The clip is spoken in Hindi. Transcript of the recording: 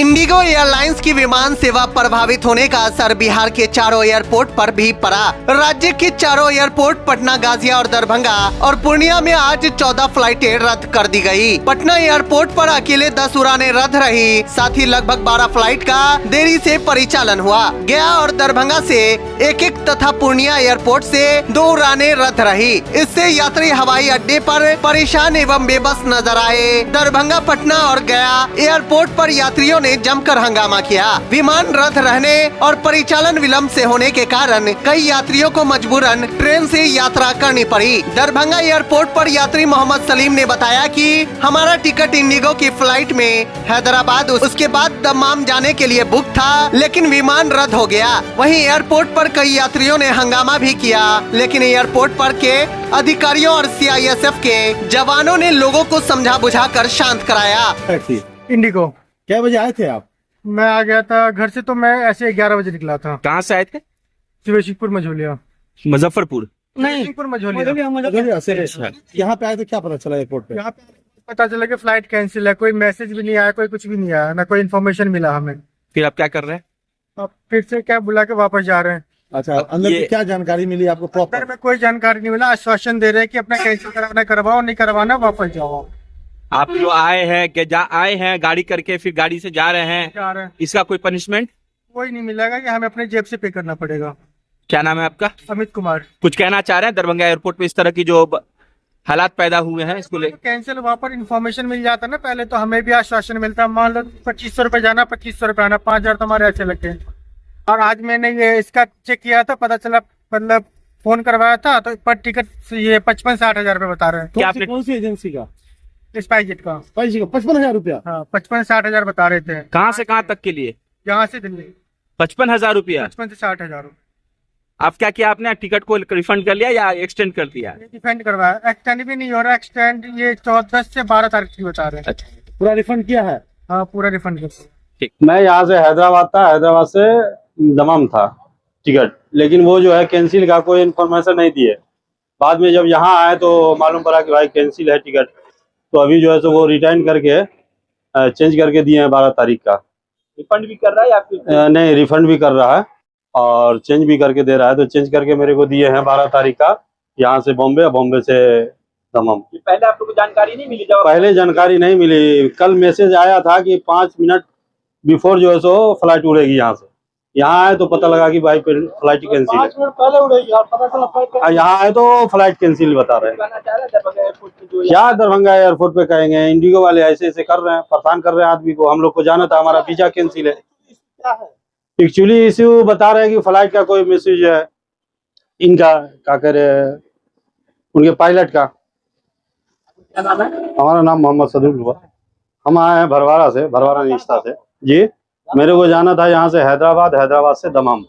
इंडिगो एयरलाइंस की विमान सेवा प्रभावित होने का असर बिहार के चारों एयरपोर्ट पर भी पड़ा। राज्य के चारों एयरपोर्ट पटना, गाजिया और दरभंगा और पूर्णिया में आज 14 फ्लाइटें रद्द कर दी गई। पटना एयरपोर्ट पर अकेले 10 उड़ानें रद्द रही, साथ ही लगभग 12 फ्लाइट का देरी से परिचालन हुआ। गया और दरभंगा से एक तथा पूर्णिया एयरपोर्ट से 2 उड़ानें रद्द रही। इससे यात्री हवाई अड्डे पर परेशान एवं बेबस नजर आए। दरभंगा, पटना और गया एयरपोर्ट पर यात्रियों ने जमकर हंगामा किया। विमान रद्द रहने और परिचालन विलंब से होने के कारण कई यात्रियों को मजबूरन ट्रेन से यात्रा करनी पड़ी। दरभंगा एयरपोर्ट पर यात्री मोहम्मद सलीम ने बताया कि हमारा टिकट इंडिगो की फ्लाइट में हैदराबाद, उसके बाद दम्माम जाने के लिए बुक था, लेकिन विमान रद्द हो गया। वहीं एयरपोर्ट पर कई यात्रियों ने हंगामा भी किया, लेकिन एयरपोर्ट पर के अधिकारियों और CISF के जवानों ने लोगों को समझा बुझाकर शांत कराया। इंडिगो क्या बजे आए थे आप? मैं आ गया था घर से, तो मैं ऐसे 11 बजे निकला था। कहाँ से आए थे? शिवेशिकपुर मझोलिया। मुजफ्फरपुर? नहीं, मझोलिया। यहाँ पे आए तो क्या पता चला एयरपोर्ट पे? यहाँ पे पता चला कि फ्लाइट कैंसिल है। कोई मैसेज भी नहीं आया, कोई कुछ भी नहीं आया, ना कोई इन्फॉर्मेशन मिला हमें। फिर आप क्या कर रहे हैं? अब फिर से कैब बुला के वापस जा रहे हैं। अच्छा, अंदर की क्या जानकारी मिली आपको अंदर प्रॉपर? में कोई जानकारी नहीं मिला। आश्वासन दे रहे हैं कि अपना कैंसिल करवाना करवाओ, नहीं करवाना वापस जाओ। आप जो आए हैं आए हैं गाड़ी करके, फिर गाड़ी से जा रहे हैं, जा रहे हैं, इसका कोई पनिशमेंट कोई नहीं मिलेगा कि हमें अपने जेब से पे करना पड़ेगा। क्या नाम है आपका? अमित कुमार। कुछ कहना चाह रहे हैं? दरभंगा एयरपोर्ट पे इस तरह की जो हालात पैदा हुए हैं, इसको ले कैंसिल वहाँ पर इन्फॉर्मेशन मिल जाता ना पहले, तो हमें भी आश्वासन मिलता। मान लो 2500 रुपए जाना, 2500 रुपए आना, 5000 तो हमारे ऐसे लगते हैं। और आज मैंने ये इसका चेक किया था, पता चला, मतलब फोन करवाया था तो पर टिकट ये 55-60 हजार रुपए बता रहे हैं। क्या आपने कौन सी एजेंसी का? स्पाइसजेट का। 55,000 रुपया? हाँ, 55-60 हजार बता रहे थे। कहाँ से कहाँ तक के लिए? यहाँ से दिल्ली। 55,000 रुपया? 55 से 60 हजार। आप क्या किया आपने? टिकट को रिफंड कर लिया या एक्सटेंड कर दिया? डिफेंड करवाया, एक्सटेंड भी नहीं हो रहा। एक्सटेंड ये 14 से 12 तारीख की बता रहे हैं। अच्छा, पूरा रिफंड किया है? हाँ, पूरा रिफंड कर। मैं यहाँ से हैदराबाद था, हैदराबाद से दमाम था टिकट, लेकिन वो जो है कैंसिल का कोई इन्फॉर्मेशन नहीं दिए। बाद में जब यहाँ आए तो मालूम पड़ा कि भाई कैंसिल है टिकट। तो अभी जो है सो वो रिटर्न करके चेंज करके दिए हैं 12 तारीख का। रिफंड भी कर रहा है या फिर नहीं, रिफंड भी कर रहा है और चेंज भी करके दे रहा है। तो चेंज करके मेरे को दिए हैं 12 तारीख का, यहाँ से बॉम्बे, बॉम्बे से दमम। पहले आप लोग को जानकारी नहीं मिली? पहले जानकारी नहीं मिली। कल मैसेज आया था कि 5 मिनट बिफोर जो है सो फ्लाइट उड़ेगी यहाँ से। यहाँ आए तो पता लगा कि भाई फ्लाइट कैंसिल है। 5 मिनट पहले उड़ेगी और पता चला फ्लाइट। यहाँ आए तो फ्लाइट कैंसिल बता रहे हैं। क्या दरभंगा एयरपोर्ट पे कहेंगे? इंडिगो वाले ऐसे ऐसे कर रहे हैं, परेशान कर रहे हैं आदमी को। हम लोग को जाना था, हमारा वीजा कैंसिल है। एक्चुअली इश्यू बता रहे हैं कि फ्लाइट का कोई मैसेज है, इनका क्या करे, उनके पायलट का। हमारा नाम मोहम्मद सदुल हुआ। हम आए हैं भरवाड़ा से, भरवाड़ा निस्ता से जी। मेरे को जाना था यहाँ से हैदराबाद, हैदराबाद से दमाम।